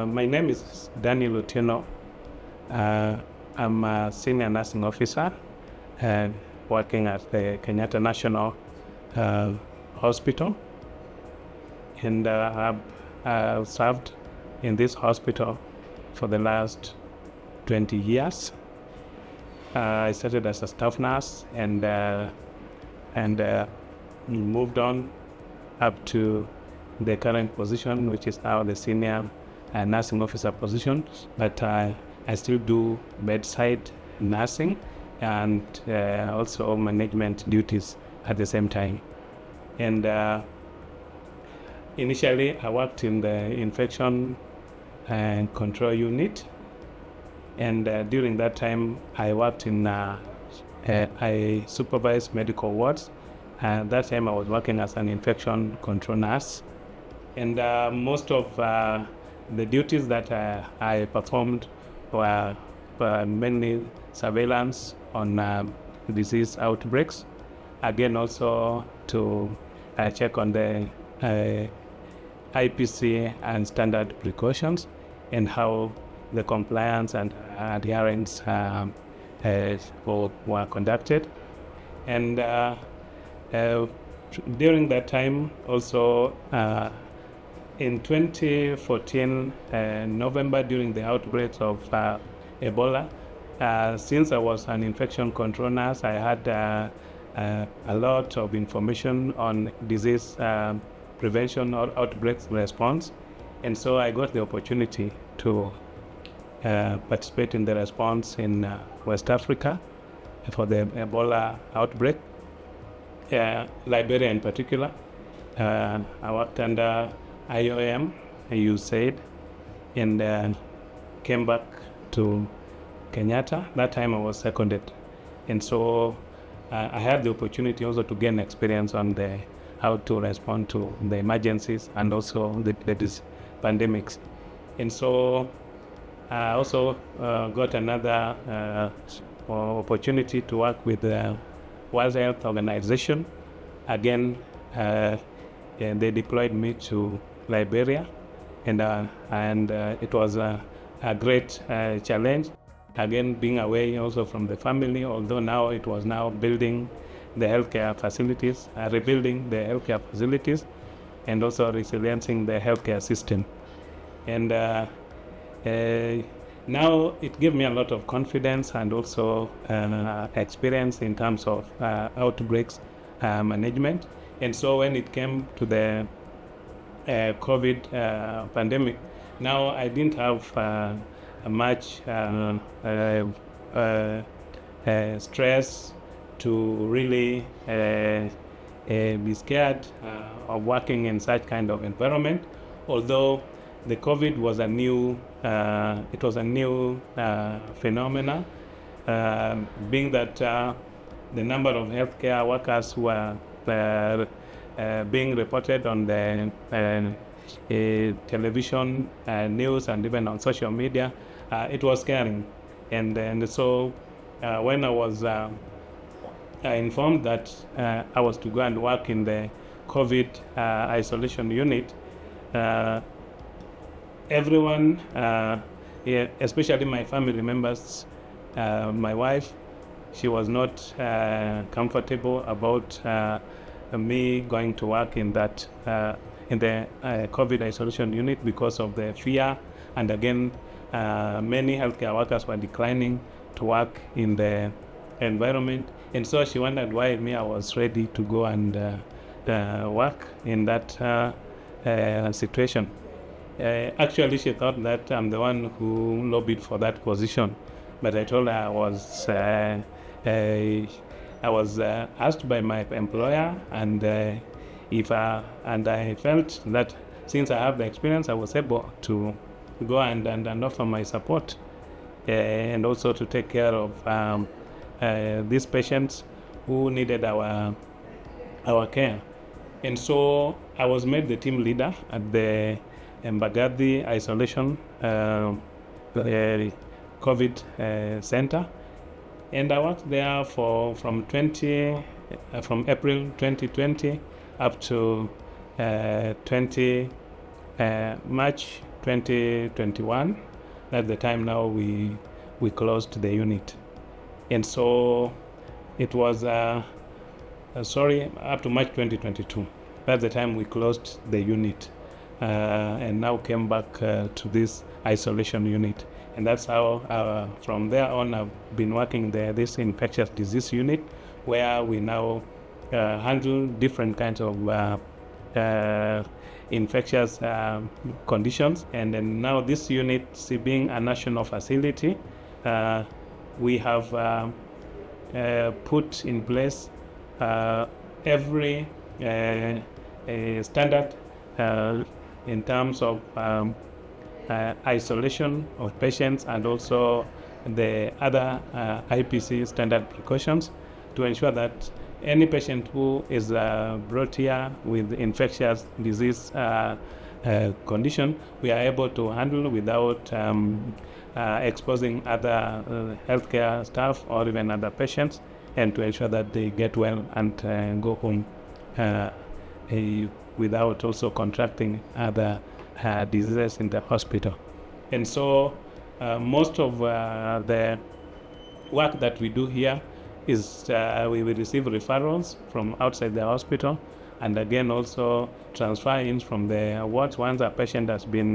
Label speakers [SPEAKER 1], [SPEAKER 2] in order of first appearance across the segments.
[SPEAKER 1] My name is Daniel Otieno. I'm a senior nursing officer working at the Kenyatta National Hospital. And I've served in this hospital for the last 20 years. I started as a staff nurse and moved on up to the current position, which is now the senior nursing officer position. But I still do bedside nursing and also management duties at the same time. And initially, I worked in the infection control unit. And during that time, I worked in, I supervised medical wards. That time I was working as an infection control nurse. And most of the duties that I performed were mainly surveillance on disease outbreaks. Again, also to check on the IPC and standard precautions and how the compliance and adherence were conducted. And during that time, also in 2014, November, during the outbreaks of Ebola, since I was an infection control nurse, I had a lot of information on disease prevention or outbreaks response. And so I got the opportunity to participate in the response in West Africa for the Ebola outbreak, Liberia in particular. I worked under IOM, USAID, and came back to Kenyatta. That time I was seconded. And so I had the opportunity also to gain experience on how to respond to the emergencies and also the pandemics. And so I also got another opportunity to work with the World Health Organization. Again, they deployed me to Liberia, and it was a great challenge. Again, being away also from the family, although now it was now building the healthcare facilities, rebuilding the healthcare facilities, and also resilienting the healthcare system. And now it gave me a lot of confidence and also experience in terms of outbreaks management. And so when it came to the COVID pandemic, now I didn't have much stress to really be scared of working in such kind of environment, although the COVID was a new phenomena, being that the number of healthcare workers who are being reported on the television news and even on social media, it was scaring. And so when I was informed that I was to go and work in the COVID isolation unit, everyone, especially my family members, my wife, she was not comfortable about me going to work in that in the COVID isolation unit because of the fear. And again, many healthcare workers were declining to work in the environment. And so she wondered why I was ready to go and work in that situation. Actually, she thought that I'm the one who lobbied for that position, but I told her I was asked by my employer, and I felt that since I have the experience, I was able to go and offer my support, and also to take care of these patients who needed our care. And so I was made the team leader at the Mbagathi Isolation COVID Center, and I worked there from April 2020 up to March 2021. That's the time now we closed the unit. And so it was, up to March 2022. That's the time we closed the unit and now came back to this isolation unit. And that's how, from there on, I've been working this infectious disease unit, where we now handle different kinds of infectious conditions. And then now this unit, being a national facility, we have put in place every standard in terms of isolation of patients, and also the other IPC standard precautions to ensure that any patient who is brought here with infectious disease condition, we are able to handle without exposing other healthcare staff or even other patients, and to ensure that they get well and go home without also contracting other diseases in the hospital. And so most of the work that we do here is we will receive referrals from outside the hospital, and again also transfer-ins from the wards once a patient has been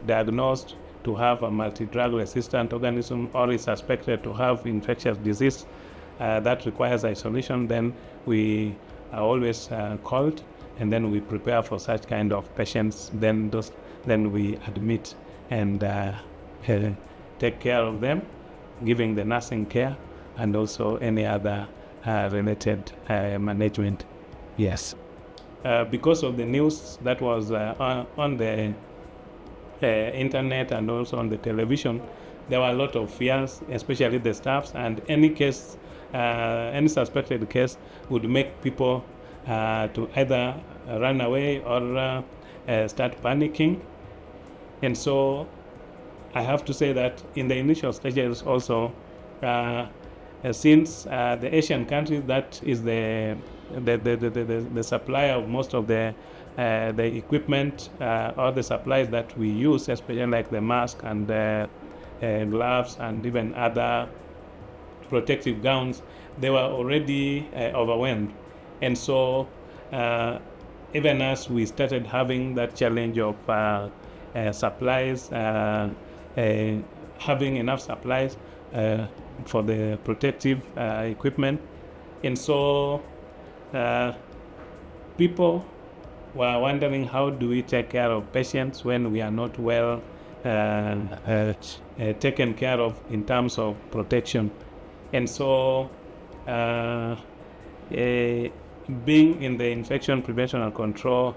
[SPEAKER 1] diagnosed to have a multi-drug resistant organism or is suspected to have infectious disease that requires isolation. Then we are always called, and then we prepare for such kind of patients. Then we admit and take care of them, giving the nursing care and also any other related management. Yes. Because of the news that was on the internet and also on the television, there were a lot of fears, especially the staffs, and any suspected case would make people to either run away or start panicking. And so I have to say that in the initial stages also, since the Asian countries, that is the supplier of most of the equipment or the supplies that we use, especially like the mask and gloves and even other protective gowns, they were already overwhelmed. And so even as we started having that challenge of supplies, having enough supplies for the protective equipment, and so people were wondering, how do we take care of patients when we are not well taken care of in terms of protection? And so being in the infection prevention and control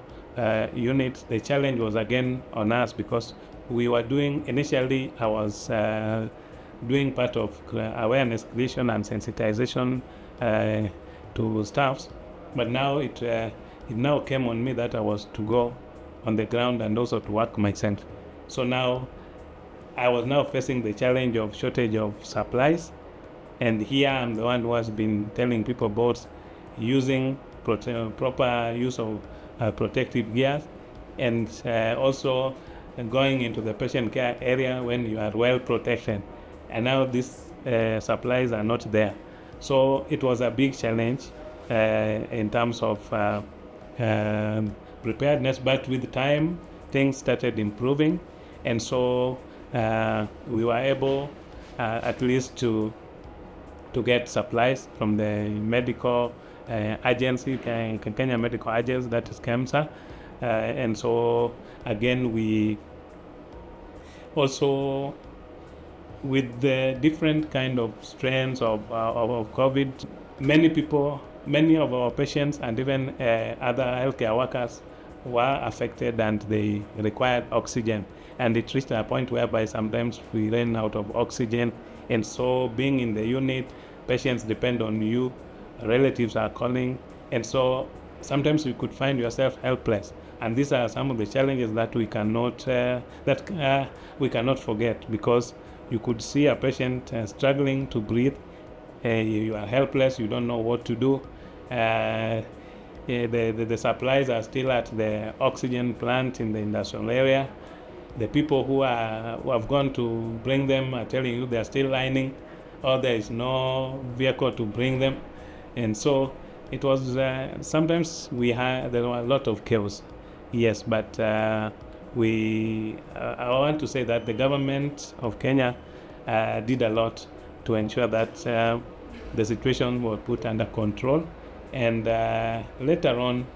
[SPEAKER 1] unit, the challenge was again on us, because we were initially I was doing part of awareness creation and sensitization to staffs, but now it now came on me that I was to go on the ground and also to work myself. So now I was now facing the challenge of shortage of supplies, and here I'm the one who has been telling people about using proper use of protective gear, and also going into the patient care area when you are well protected. And now these supplies are not there. So it was a big challenge in terms of preparedness, but with time things started improving, and so we were able at least to get supplies from the medical agency, Kenya Medical Agency, that is KEMSA. And so again, we also, with the different kind of strains of COVID, many of our patients and even other healthcare workers were affected, and they required oxygen. And it reached a point whereby sometimes we ran out of oxygen. And so being in the unit, patients depend on you, relatives are calling, and so sometimes you could find yourself helpless. And these are some of the challenges that we cannot forget, because you could see a patient struggling to breathe. You are helpless, you don't know what to do. the supplies are still at the oxygen plant in the industrial area. The people who have gone to bring them are telling you they are still lining, or there is no vehicle to bring them. And so it was sometimes there were a lot of chaos, yes, but I want to say that the government of Kenya did a lot to ensure that the situation was put under control. And later on,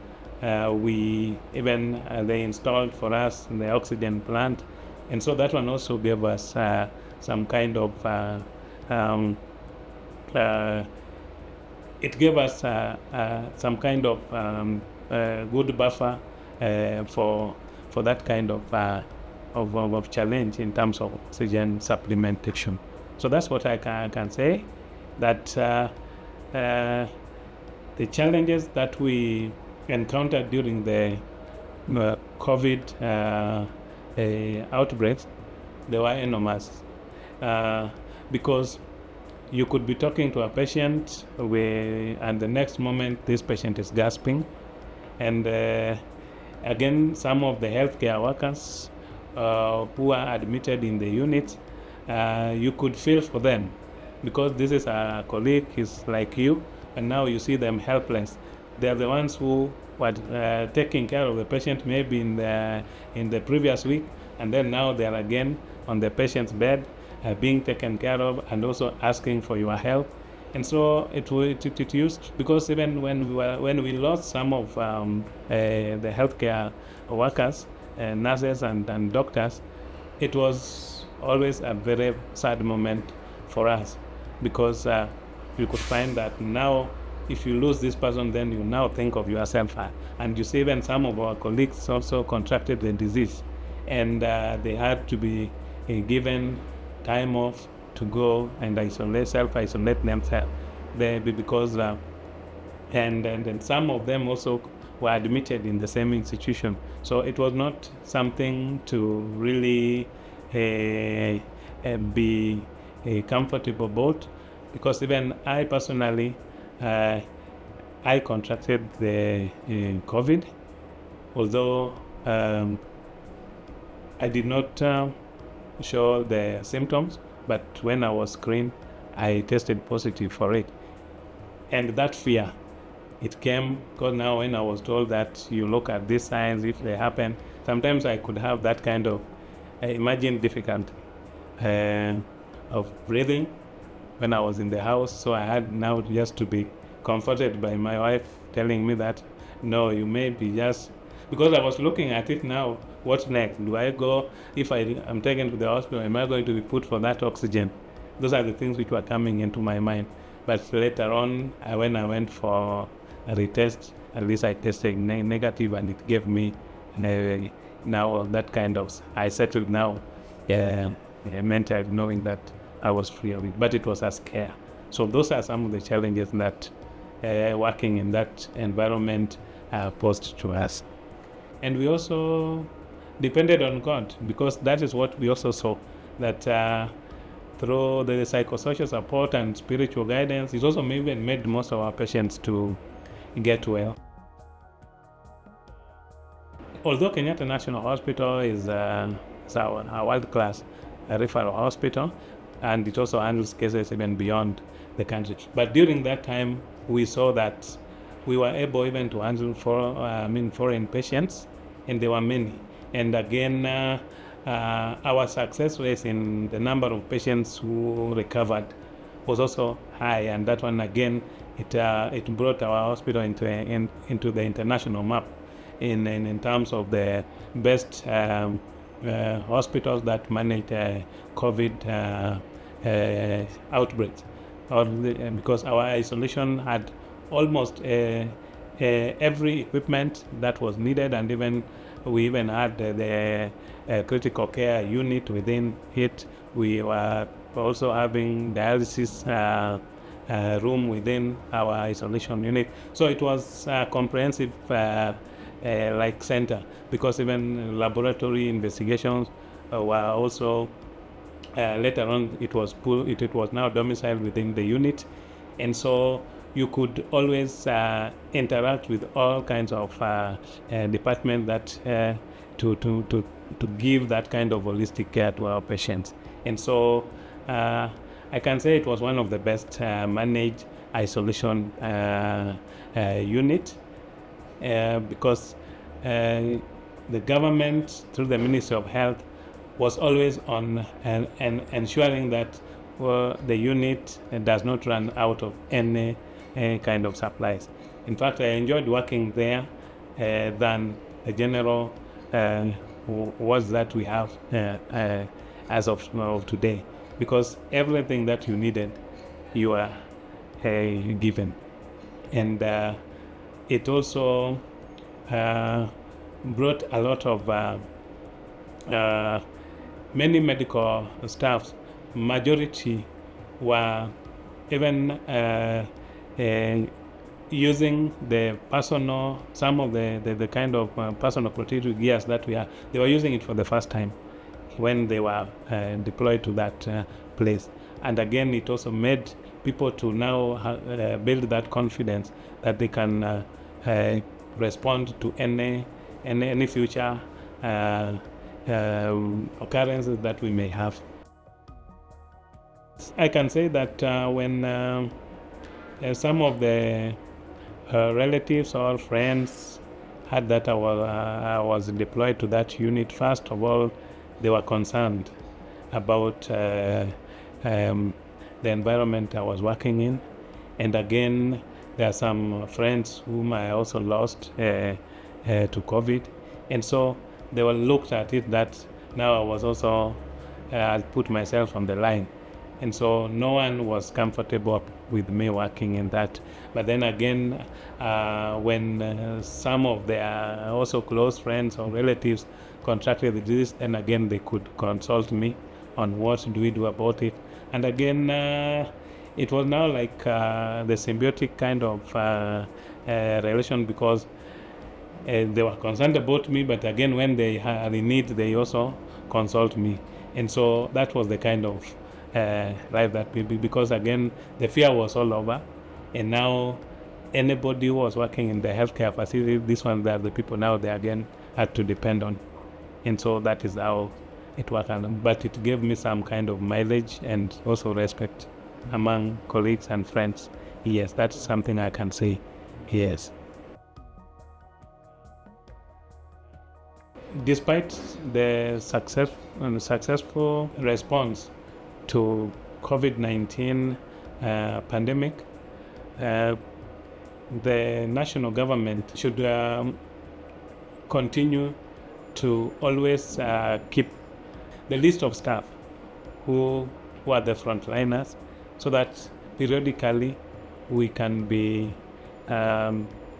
[SPEAKER 1] they installed for us the oxygen plant, and so that one also gave us some kind of it gave us some kind of good buffer for that kind of challenge in terms of oxygen supplementation. So that's what I can say, that the challenges that we encountered during the COVID outbreaks, they were enormous, because you could be talking to a patient and the next moment this patient is gasping. And again, some of the healthcare workers who are admitted in the unit, you could feel for them, because this is a colleague, he's like you, and now you see them helpless. They're the ones who were taking care of the patient maybe in the previous week, and then now they are again on the patient's bed, being taken care of, and also asking for your help. And so it used, because even when we lost some of the healthcare workers, nurses and doctors, it was always a very sad moment for us, because you could find that now if you lose this person, then you now think of yourself. And you see even some of our colleagues also contracted the disease, and they had to be given time off to go and self-isolate themselves there, because and some of them also were admitted in the same institution. So it was not something to really be comfortable about, because even I personally, I contracted the COVID, although I did not show the symptoms, but when I was screened, I tested positive for it. And that fear, it came because now when I was told that you look at these signs, if they happen, sometimes I could have that kind of imagine difficulty of breathing when I was in the house. So I had now just to be comforted by my wife telling me that, no, you may be just, because I was looking at it now, what next? Do I go, if I am taken to the hospital, am I going to be put for that oxygen? Those are the things which were coming into my mind. But later on, when I went for a retest, at least I tested negative, and it gave me now that kind of, I settled now, mentally, knowing that I was free of it. But it was a scare. So those are some of the challenges that working in that environment posed to us. And we also depended on God, because that is what we also saw, that through the psychosocial support and spiritual guidance, it also even made most of our patients to get well. Although Kenyatta National Hospital is a world-class referral hospital, and it also handles cases even beyond the country. But during that time, we saw that we were able even to handle foreign patients, and there were many. And again, our success rate in the number of patients who recovered was also high, and that one again, it brought our hospital into the international map in terms of the best hospitals that managed COVID outbreaks. Because our isolation had almost every equipment that was needed, and we even had the critical care unit within it. We were also having dialysis room within our isolation unit. So it was a comprehensive center, because even laboratory investigations were also later on it was now domiciled within the unit. And so you could always interact with all kinds of departments that to give that kind of holistic care to our patients. And so I can say it was one of the best managed isolation unit because the government, through the Ministry of Health, was always on and ensuring that the unit does not run out of any kind of supplies. In fact, I enjoyed working there than the general was that we have as of today, because everything that you needed, you are given. And it also brought a lot of many medical staffs. Majority were even using the personal, some of the kind of personal protective gears that we have. They were using it for the first time when they were deployed to that place. And again, it also made people to now build that confidence that they can respond to any future occurrences that we may have. I can say that when some of the relatives or friends heard that I was deployed to that unit, first of all, they were concerned about the environment I was working in. And again, there are some friends whom I also lost to COVID. And so they were looked at it that now I was also, I put myself on the line. And so no one was comfortable with me working in that. But then again, when some of their also close friends or relatives contracted the disease, and again they could consult me on what do we do about it. And again, it was now like the symbiotic kind of relation, because they were concerned about me, but again, when they had a need, they also consult me. And so that was the kind of life that we be, because again, the fear was all over. And now anybody who was working in the healthcare facility, this one, the people now they again had to depend on. And so that is how it worked. But it gave me some kind of mileage and also respect among colleagues and friends. Yes, that's something I can say. Yes. Despite the successful response to COVID-19 pandemic, the national government should continue to always keep the list of staff who are the frontliners, so that periodically we can be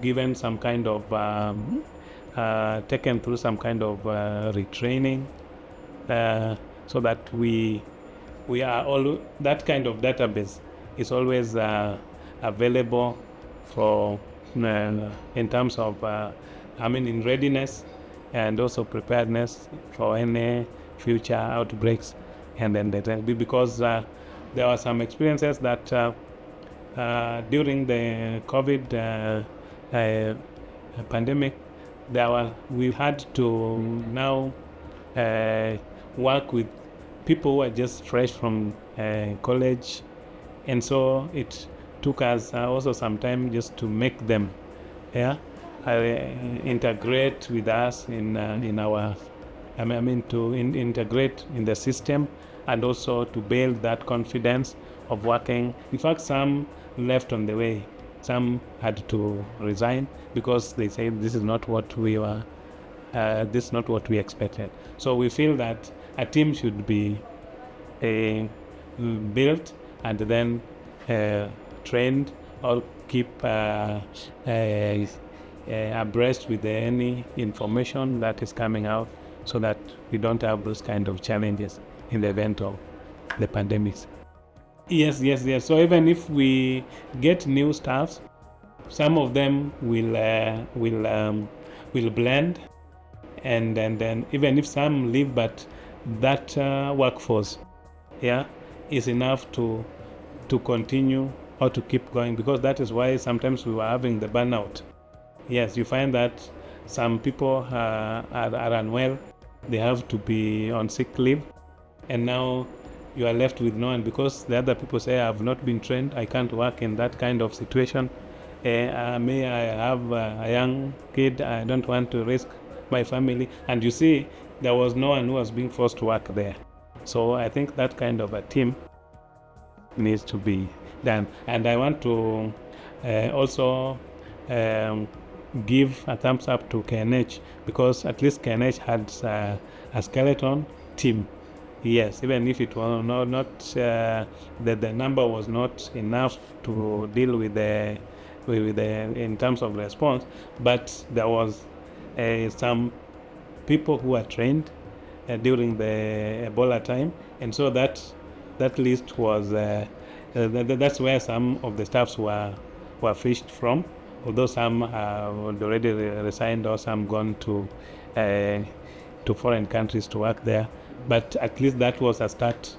[SPEAKER 1] given some kind of taken through some kind of retraining, so that we are all, that kind of database is always available for in terms of in readiness and also preparedness for any future outbreaks. And then because there were some experiences that during the COVID pandemic, we had to now work with people who are just fresh from college, and so it took us also some time just to make them integrate with us in our to integrate in the system, and also to build that confidence of working. In fact, some left on the way. Some had to resign because they said this is not what we were, this is not what we expected. So we feel that a team should be built and then trained, or keep abreast with any information that is coming out, so that we don't have those kind of challenges in the event of the pandemics. Yes. So even if we get new staffs, some of them will blend, and then even if some leave, but that workforce is enough to continue how to keep going, because that is why sometimes we were having the burnout. Yes, you find that some people are unwell, they have to be on sick leave, and now you are left with no one because the other people say, I've not been trained, I can't work in that kind of situation. May I have a young kid, I don't want to risk my family. And you see, there was no one who was being forced to work there. So I think that kind of a team needs to be done. And I want to also give a thumbs up to KNH, because at least KNH had a skeleton team. Yes, even if it was not the number was not enough to deal with the in terms of response, but there was some people who were trained during the Ebola time, and so that list was that's where some of the staffs were fished from, although some have already resigned or some gone to foreign countries to work there. But at least that was a start